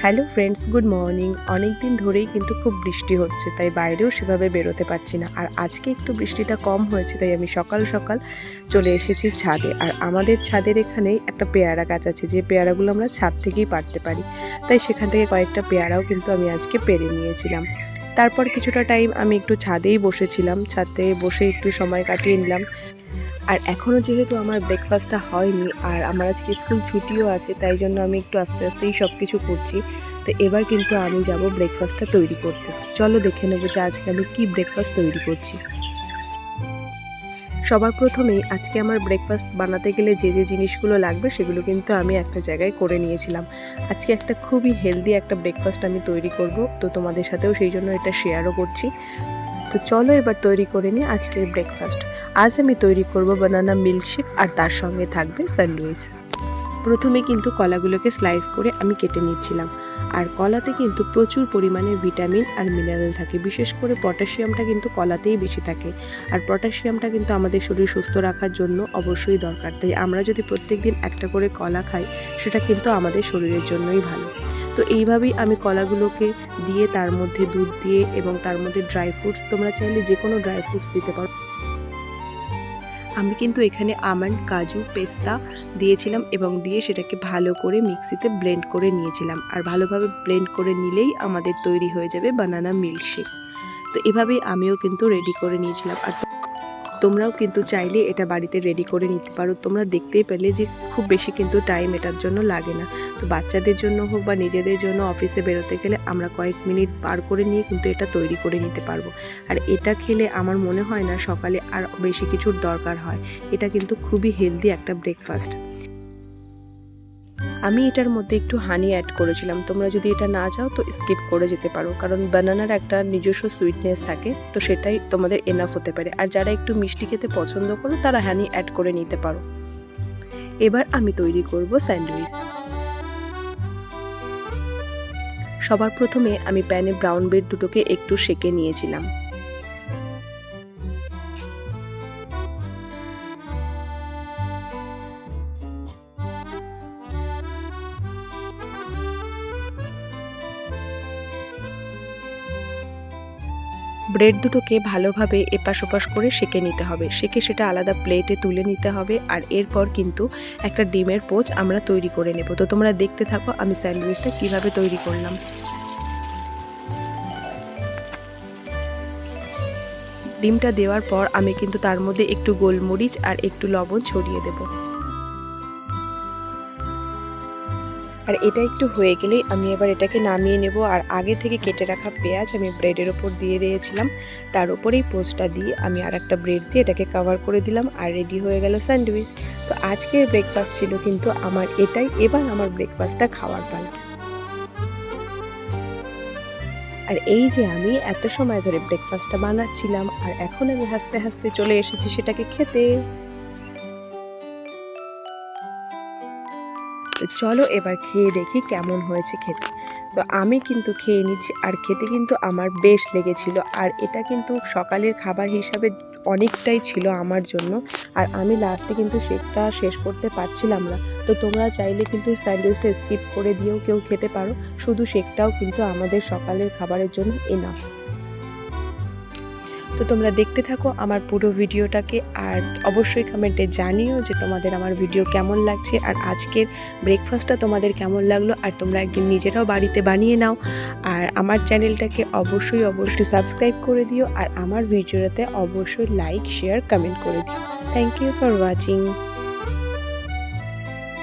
Hello friends, good morning. অনেক দিন ধরেই কিন্তু খুব বৃষ্টি হচ্ছে, তাই বাইরেও সেভাবে বেরোতে পারছি না। আর আজকে একটু বৃষ্টিটা কম হয়েছে, তাই আমি সকাল সকাল চলে এসেছি ছাদে। আর আমাদের ছাদের এখানেই একটা পেয়ারা গাছ আছে, যে পেয়ারাগুলো আমরা ছাদ থেকেই পাড়তে পারি। তাই সেখান থেকে কয়েকটা পেয়ারাও কিন্তু আমি আজকে পেড়ে নিয়েছিলাম। তারপর কিছুটা টাইম আমি একটু ছাদেই বসেছিলাম, ছাদে বসে একটু সময় কাটিয়ে নিলাম। আর এখনও যেহেতু আমার ব্রেকফাস্টটা হয়নি আর আমার আজকে স্কুল ছুটিও আছে, তাই জন্য আমি একটু আস্তে আস্তেই সব কিছু করছি। তো এবার কিন্তু আমি যাব ব্রেকফাস্টটা তৈরি করতে। চলো দেখে নেবো যে আজকে আমি কী ব্রেকফাস্ট তৈরি করছি। সবার প্রথমেই আজকে আমার ব্রেকফাস্ট বানাতে গেলে যে যে জিনিসগুলো লাগবে সেগুলো কিন্তু আমি একটা জায়গায় করে নিয়েছিলাম। আজকে একটা খুবই হেলদি একটা ব্রেকফাস্ট আমি তৈরি করব, তো তোমাদের সাথেও সেই জন্য এটা শেয়ারও করছি। তো চলো এবার তৈরি করে নিই আজকের ব্রেকফাস্ট। আজ আমি তৈরি করব বানানা মিল্কশেক, আর তার সঙ্গে থাকবে স্যান্ডউইচ। প্রথমে কিন্তু কলাগুলোকে স্লাইস করে আমি কেটে নিচ্ছিলাম। আর কলাতে কিন্তু প্রচুর পরিমাণে ভিটামিন আর মিনারেল থাকে, বিশেষ করে পটাশিয়ামটা কিন্তু কলাতেই বেশি থাকে। আর পটাশিয়ামটা কিন্তু আমাদের শরীর সুস্থ রাখার জন্য অবশ্যই দরকার, তাই আমরা যদি প্রত্যেকদিন একটা করে কলা খাই সেটা কিন্তু আমাদের শরীরের জন্যই ভালো। তো এইভাবেই আমি কলাগুলোকে দিয়ে তার মধ্যে দুধ দিয়ে এবং তার মধ্যে ড্রাই ফ্রুটস, তোমরা চাইলে যে কোনো ড্রাই ফ্রুটস দিতে পারো। আমি কিন্তু এখানে আমন্ড, কাজু, পেস্তা দিয়েছিলাম এবং দিয়ে সেটাকে ভালো করে মিক্সিতে ব্লেন্ড করে নিয়েছিলাম। আর ভালোভাবে ব্লেন্ড করে নিলেই আমাদের তৈরি হয়ে যাবে বানানা মিল্কশেক। তো এভাবেই আমিও কিন্তু রেডি করে নিয়েছিলাম। আর তোমরাও কিন্তু চাইলে এটা বাড়িতে রেডি করে নিতে পারো। তোমরা দেখতেই পেলে যে খুব বেশি কিন্তু টাইম এটার জন্য লাগে না। তো বাচ্চাদের জন্য হোক বা নিজেদের জন্য অফিসে বেরোতে গেলে আমরা কয়েক মিনিট পার করে নিয়ে কিন্তু এটা তৈরি করে নিতে পারবো। আর এটা খেলে আমার মনে হয় না সকালে আর বেশি কিছুর দরকার হয়। এটা কিন্তু খুবই হেলদি একটা ব্রেকফাস্ট। আমি এটার মধ্যে একটু হানি অ্যাড করেছিলাম, তোমরা যদি এটা না চাও তো স্কিপ করে যেতে পারো, কারণ বানানার একটা নিজস্ব সুইটনেস থাকে, তো সেটাই তোমাদের এনাফ হতে পারে। আর যারা একটু মিষ্টি খেতে পছন্দ করো তারা হানি অ্যাড করে নিতে পারো। এবার আমি তৈরি করব স্যান্ডউইচ। সবার প্রথমে আমি প্যানে ব্রাউন ব্রেড দুটোকে একটু সেঁকে নিয়েছিলাম। ব্রেড দুটোকে ভালোভাবে এপাশ ওপাশ করে সেঁকে নিতে হবে, সেঁকে সেটা আলাদা প্লেটে তুলে নিতে হবে। আর এরপর কিন্তু একটা ডিমের পোচ আমরা তৈরি করে নেব। তো তোমরা দেখতে থাকো আমি স্যান্ডউইচটা কিভাবে তৈরি করলাম। ডিমটা দেওয়ার পর আমি কিন্তু তার মধ্যে একটু গোলমরিচ আর একটু লবণ ছড়িয়ে দেব। আর এটা একটু হয়ে গেলেই আমি এবার এটাকে নামিয়ে নেব। আর আগে থেকে কেটে রাখা পেঁয়াজ আমি ব্রেডের ওপর দিয়ে দিয়েছিলাম, তার উপরেই পোস্টটা দিয়ে আমি আর একটা ব্রেড দিয়ে এটাকে কভার করে দিলাম। আর রেডি হয়ে গেল স্যান্ডউইচ। তো আজকের ব্রেকফাস্ট ছিল কিন্তু আমার এটাই। এবার আমার ব্রেকফাস্টটা খাওয়ার পালা। আর এই যে আমি এত সময় ধরে ব্রেকফাস্টটা বানাচ্ছিলাম, আর এখন আমি হাসতে হাসতে চলে এসেছি সেটাকে খেতে। তো চলো এবার খেয়ে দেখি কেমন হয়েছে খেতে। তো আমি কিন্তু খেয়ে নিচ্ছি, আর খেতে কিন্তু আমার বেশ লেগেছিল। আর এটা কিন্তু সকালের খাবার হিসাবে অনেকটাই ছিল আমার জন্য। আর আমি লাস্টে কিন্তু শেকটা শেষ করতে পারছিলাম না। তো তোমরা চাইলে কিন্তু স্যান্ডউইচটা স্কিপ করে দিয়েও কেউ খেতে পারো, শুধু শেকটাও কিন্তু আমাদের সকালের খাবারের জন্য এনাফ। তো তোমরা দেখতে থাকো আমার পুরো ভিডিওটাকে, আর অবশ্যই কমেন্টে জানিও যে তোমাদের আমার ভিডিও কেমন লাগছে, আর আজকের ব্রেকফাস্টটা তোমাদের কেমন লাগলো। আর তোমরা একদিন নিজেরাও বাড়িতে বানিয়ে নাও। আর আমার চ্যানেলটাকে অবশ্যই সাবস্ক্রাইব করে দিও, আর আমার ভিডিওটাতে অবশ্যই লাইক, শেয়ার, কমেন্ট করে দিও। Thank you for watching.